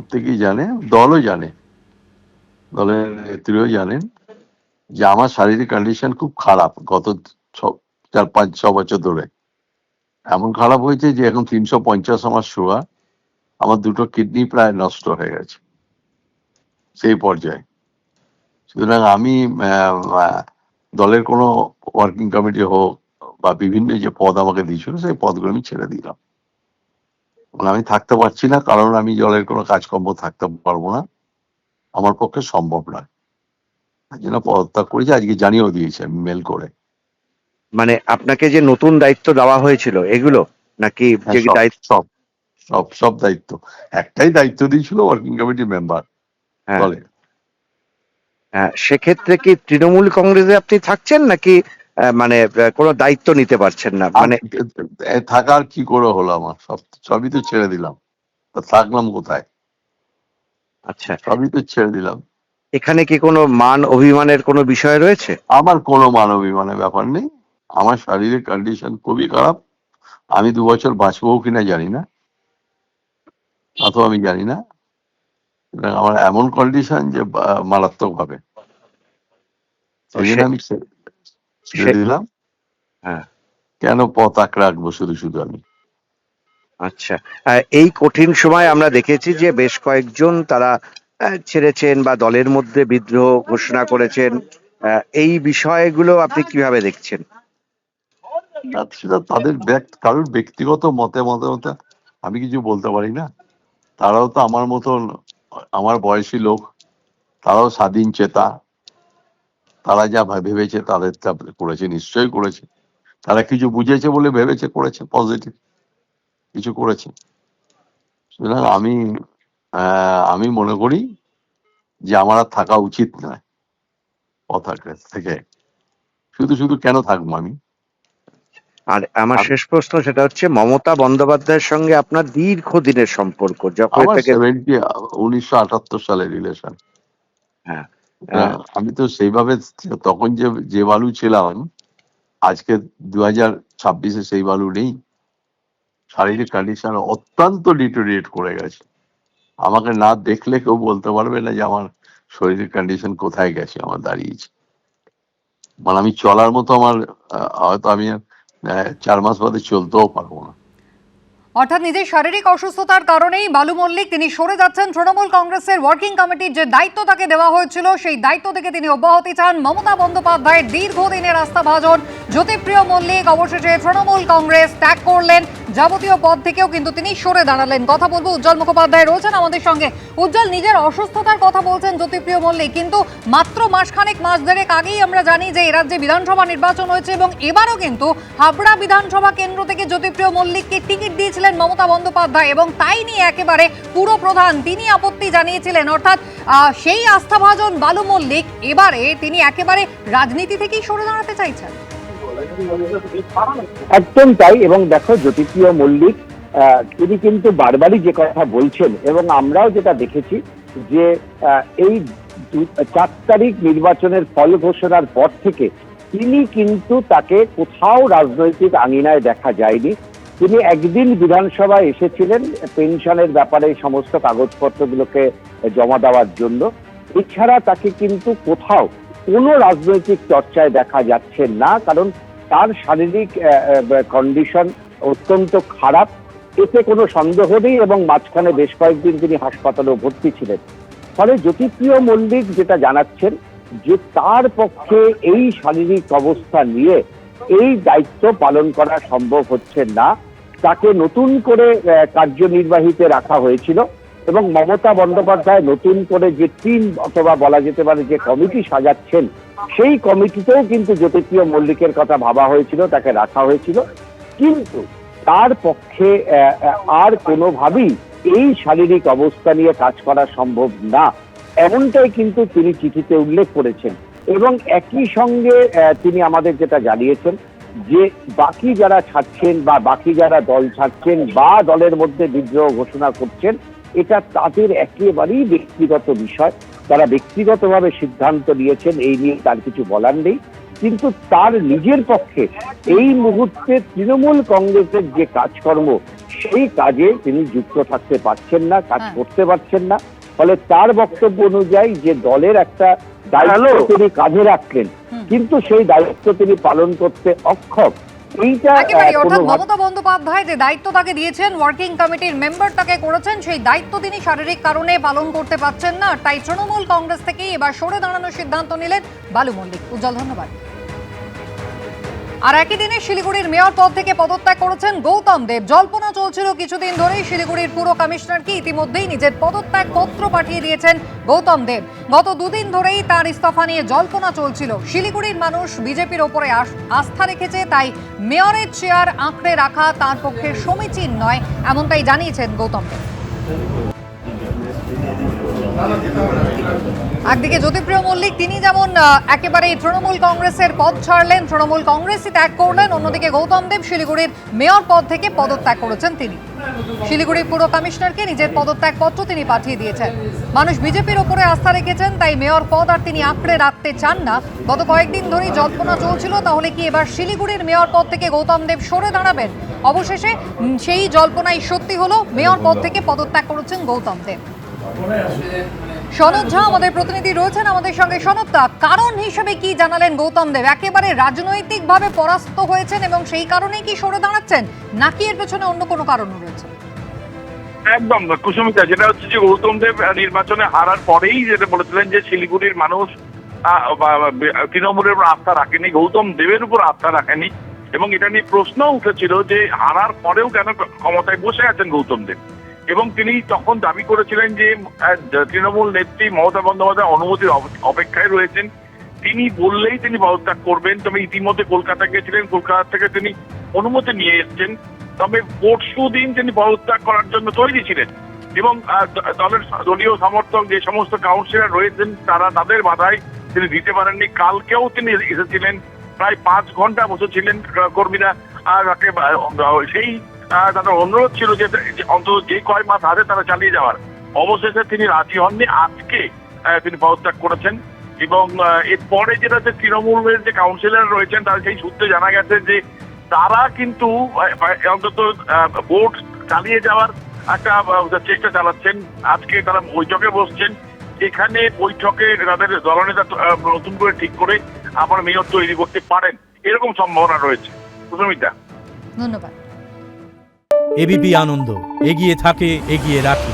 প্রত্যেকেই জানে, দলও জানে, দলের নেত্রীও জানেন যে আমার শারীরিক কন্ডিশন খুব খারাপ গত 4-5-6 বছর ধরে। এমন খারাপ হয়েছে যে এখন 350 আমার সুগার, আমার দুটো কিডনি প্রায় নষ্ট হয়ে গেছে সেই পর্যায়ে। সুতরাং আমি দলের কোনো ওয়ার্কিং কমিটি হোক বা বিভিন্ন যে পদ আমাকে দিয়েছিল সেই পদগুলো আমি ছেড়ে দিলাম। আমি থাকতে পারছি না, কারণ আমি দলের কোনো কাজকর্ম থাকতে পারবো না, আমার পক্ষে সম্ভব নয়। তার জন্য পদত্যাগ করেছি, আজকে জানিয়েও দিয়েছি আমি মেল করে। মানে আপনাকে যে নতুন দায়িত্ব দেওয়া হয়েছিল এগুলো নাকি যে দায়িত্ব? সব দায়িত্ব, একটাই দায়িত্ব দিয়েছিল ওয়ার্কিং কমিটি মেম্বার দলের। সেক্ষেত্রে কি তৃণমূল কংগ্রেসে আপনি থাকছেন নাকি মানে কোনো দায়িত্ব নিতে পারছেন না? মানে থাকার কি করে হলো, আমার সবই তো ছেড়ে দিলাম, থাকলাম কোথায়? আচ্ছা, সবই তো ছেড়ে দিলাম। এখানে কি কোনো মান অভিমানের কোনো বিষয় রয়েছে? আমার কোনো মান অভিমানের ব্যাপার নেই। আমার শারীরিক কন্ডিশন খুবই খারাপ। আমি 2 বছর বাঁচবো কিনা জানি না, তা তো আমি জানি না। আমার এমন কন্ডিশন যে মারাত্মক ভাবে, সেই জন্য আমি ছেড়ে দিলাম। কেন পথ আঁকড়ে রাখবো শুধু আমি? আচ্ছা, এই কঠিন সময় আমরা দেখেছি যে বেশ কয়েকজন তারা ছেড়েছেন বা দলের মধ্যে বিদ্রোহ ঘোষণা করেছেন। এই বিষয়গুলো আপনি কিভাবে দেখছেন? সেটা তাদের কারোর ব্যক্তিগত মতে আমি কিছু বলতে পারি না। তারাও তো আমার মতন, আমার বয়সী লোক, তারাও স্বাধীন চেতা। তারা যা ভেবেছে তাদের করেছে, নিশ্চয়ই করেছে। তারা কিছু বুঝেছে বলে ভেবেছে, করেছে, পজিটিভ কিছু করেছে। সুতরাং আমি মনে করি যে আমার আর থাকা উচিত নয় পতাকা থেকে। শুধু কেন থাকবো আমি? আর আমার শেষ প্রশ্ন সেটা হচ্ছে, মমতা বন্দ্যোপাধ্যায়ের সঙ্গে আপনার দীর্ঘদিনের সম্পর্ক, যখন থেকে 1978 সালের রিলেশন। হ্যাঁ, আমি তো সেইভাবে তখন যে বালু ছিলাম, আজকে 2026-এ সেই বালু নেই। শারীরিক কন্ডিশন অত্যন্ত ডিটোরিয়েট করে গেছে। আমাকে না দেখলে কেউ বলতে পারবে না যে আমার শরীরের কন্ডিশন কোথায় গেছে, আমার দাঁড়িয়েছে। মানে আমি চলার মতো, আমার হয়তো আমি 4 মাস বাদে চলতেও পারবো না। অর্থাৎ নিজের শারীরিক অসুস্থতার কারণেই বালু মল্লিক তিনি সরে যাচ্ছেন। তৃণমূল কংগ্রেসের ওয়ার্কিং কমিটির যে দায়িত্ব তাকে দেওয়া হয়েছিল সেই দায়িত্ব থেকে তিনি অব্যাহতি চান। মমতা বন্দ্যোপাধ্যায়ের দীর্ঘদিনের আস্থাভাজন জ্যোতিপ্রিয় মল্লিক অবশেষে তৃণমূল কংগ্রেস ত্যাগ করলেন। যাবতীয় পদ থেকেও কিন্তু তিনি সরে দাঁড়ালেন। কথা বলবো, উজ্জ্বল মুখোপাধ্যায় রয়েছেন আমাদের সঙ্গে। উজ্জ্বল, নিজের অসুস্থতার কথা বলছেন জ্যোতিপ্রিয় মল্লিক, কিন্তু মাত্র মাস দেড়েক আগেই আমরা জানি যে এ রাজ্যে বিধানসভা নির্বাচন হয়েছে এবং এবারও কিন্তু হাবড়া বিধানসভা কেন্দ্র থেকে জ্যোতিপ্রিয় মল্লিককে টিকিট দিয়েছিলেন মমতা বন্দ্যোপাধ্যায় এবং তাই নিয়ে একেবারে পুরো প্রধান তিনি আপত্তি জানিয়েছিলেন। অর্থাৎ সেই আস্থাভাজন বালু মল্লিক এবারে তিনি একেবারে রাজনীতি থেকেই সরে দাঁড়াতে চাইছেন। একদম তাই। এবং দেখো, জ্যোতিপ্রিয় মল্লিক তিনি কিন্তু বারবারই যে কথা বলছেন, এবং আমরাও যেটা দেখেছি যে এই 4 তারিখ নির্বাচনের ফল ঘোষণার পর থেকে তিনি কিন্তু তাকে কোথাও রাজনৈতিক আঙিনায় দেখা যায়নি। তিনি একদিন বিধানসভায় এসেছিলেন পেনশনের ব্যাপারে সমস্ত কাগজপত্রগুলোকে জমা দেওয়ার জন্য। এছাড়া তাকে কিন্তু কোথাও কোনো রাজনৈতিক চর্চায় দেখা যাচ্ছে না, কারণ তার শারীরিক কন্ডিশন অত্যন্ত খারাপ, এতে কোনো সন্দেহ নেই। এবং মাঝখানে বেশ কয়েকদিন তিনি হাসপাতালেও ভর্তি ছিলেন। ফলে জ্যোতিপ্রিয় মল্লিক যেটা জানাচ্ছেন যে তার পক্ষে এই শারীরিক অবস্থা নিয়ে এই দায়িত্ব পালন করা সম্ভব হচ্ছে না। তাকে নতুন করে কার্যনির্বাহীতে রাখা হয়েছিল এবং মমতা বন্দ্যোপাধ্যায় নতুন করে যে টিম অথবা বলা যেতে পারে যে কমিটি সাজাচ্ছেন, সেই কমিটিতেও কিন্তু জ্যোতিপ্রিয় মল্লিকের কথা ভাবা হয়েছিল, তাকে রাখা হয়েছিল। কিন্তু তার পক্ষে আর কোনোভাবেই এই শারীরিক অবস্থা নিয়ে কাজ করা সম্ভব না, এমনটাই কিন্তু তিনি চিঠিতে উল্লেখ করেছেন। এবং একই সঙ্গে তিনি আমাদের যেটা জানিয়েছেন যে বাকি যারা ছাড়ছেন বা বাকি যারা দল ছাড়ছেন বা দলের মধ্যে বিদ্রোহ ঘোষণা করছেন, এটা তাদের একেবারেই ব্যক্তিগত বিষয়। তারা ব্যক্তিগতভাবে সিদ্ধান্ত নিয়েছেন, এই নিয়ে তার কিছু বলার নেই। কিন্তু তার নিজের পক্ষে এই মুহূর্তে তৃণমূল কংগ্রেসের যে কাজকর্ম, সেই কাজে তিনি যুক্ত থাকতে পারছেন না, কাজ হ্যাঁ। করতে পারছেন না। ফলে তার বক্তব্য অনুযায়ী যে দলের একটা দায়িত্ব তিনি কাঁধে রাখলেন, কিন্তু সেই দায়িত্ব তিনি পালন করতে অক্ষম। এইটা একেবারে অর্থাৎ কোনোভাবে মমতা বন্দ্যোপাধ্যায় যে দায়িত্ব তাকে দিয়েছেন, ওয়ার্কিং কমিটির মেম্বার তাকে করেছেন, সেই দায়িত্ব তিনি শারীরিক কারণে পালন করতে পারছেন না। তাই তৃণমূল কংগ্রেস থেকেই এবার সরে দাঁড়ানোর সিদ্ধান্ত নিলেন বালু মল্লিক। উজ্জ্বল, ধন্যবাদ। আর একই দিনে শিলিগুড়ির মেয়র পদ থেকে পদত্যাগ করেছেন গৌতম দেব। জল্পনা চলছিল কিছুদিন ধরেই শিলিগুড়ির পুর কমিশনারকে ইতিমধ্যেই নিজের পদত্যাগ পত্র পাঠিয়ে দিয়েছেন গৌতম দেব। গত দুদিন ধরেই তার ইস্তফা নিয়ে জল্পনা চলছিল। শিলিগুড়ির মানুষ বিজেপির ওপরে আস্থা রেখেছে, তাই মেয়রের চেয়ার আঁকড়ে রাখা তার পক্ষে সমীচীন নয়, এমনটাই জানিয়েছেন গৌতম দেব। একদিকে জ্যোতিপ্রিয় মল্লিক তিনি যেমন একেবারে তৃণমূল কংগ্রেসের পদ ছাড়লেন, তৃণমূল কংগ্রেসই ত্যাগ করলেন, অন্যদিকে গৌতম দেব শিলিগুড়ির মেয়র পদ থেকে পদত্যাগ করেছেন। তিনি শিলিগুড়ির পুর কমিশনারকে নিজের পদত্যাগ পত্র তিনি পাঠিয়ে দিয়েছেন। মানুষ বিজেপির ওপরে আস্থা রেখেছেন, তাই মেয়র পদ আর তিনি আঁকড়ে রাখতে চান না। গত কয়েকদিন ধরেই জল্পনা চলছিল, তাহলে কি এবার শিলিগুড়ির মেয়র পদ থেকে গৌতম দেব সরে দাঁড়াবেন? অবশেষে সেই জল্পনাই সত্যি হলো, মেয়র পদ থেকে পদত্যাগ করেছেন গৌতম দেব। সনদ ঝা আমাদের প্রতিনিধি রয়েছেন আমাদের সঙ্গে। সনদটা কারণ হিসেবে কি জানালেন গৌতম দেব? একেবারে রাজনৈতিকভাবে পরাস্ত হয়েছেন এবং সেই কারণেই কি সরে দাঁড়াচ্ছেন, নাকি এর পেছনে অন্য কোনো কারণ রয়েছে? একদম কুসুমিতা, যেটা হচ্ছে যে গৌতম দেব নির্বাচনে হারার পরেই যেটা বলেছিলেন যে শিলিগুড়ির মানুষ তৃণমূলের উপর আস্থা রাখেনি, গৌতম দেবের উপর আস্থা রাখেনি, এবং এটা নিয়ে প্রশ্ন উঠেছিল যে হারার পরেও কেন ক্ষমতায় বসে আছেন গৌতম দেব। এবং তিনি তখন দাবি করেছিলেন যে তৃণমূল নেত্রী মমতা বন্দ্যোপাধ্যায় অনুমতির অপেক্ষায় রয়েছেন, তিনি বললেই তিনি পদত্যাগ করবেন। তবে ইতিমধ্যে কলকাতা গিয়েছিলেন, কলকাতা থেকে তিনি অনুমতি নিয়ে এসেছেন। তবে পরশু দিন তিনি পদত্যাগ করার জন্য তৈরি ছিলেন, এবং দলের দলীয় সমর্থক যে সমস্ত কাউন্সিলর রয়েছেন তারা তাদের বাধায় তিনি দিতে পারেননি। কালকেও তিনি এসেছিলেন, প্রায় 5 ঘন্টা বসেছিলেন কর্মীরা, আর সেই তাদের অনুরোধ ছিল যে অন্তত যে কয় মাস আছে তারা চালিয়ে যাওয়ার। অবশেষে তিনি রাজি হননি, আজকে তিনি পদত্যাগ করেছেন। এবং এরপরে যেটা হচ্ছে তৃণমূলের যে কাউন্সিলর রয়েছেন তার সেই সূত্রে জানা গেছে যে তারা কিন্তু অন্তত ভোট চালিয়ে যাওয়ার একটা চেষ্টা চালাচ্ছেন। আজকে তারা বৈঠকে বসছেন, এখানে বৈঠকে তাদের দলনেতা নতুন করে ঠিক করে আবার মেয়র তৈরি করতে পারেন, এরকম সম্ভাবনা রয়েছে। সুস্মিতা, ধন্যবাদ। এবিপি আনন্দ, এগিয়ে থাকে, এগিয়ে রাখে।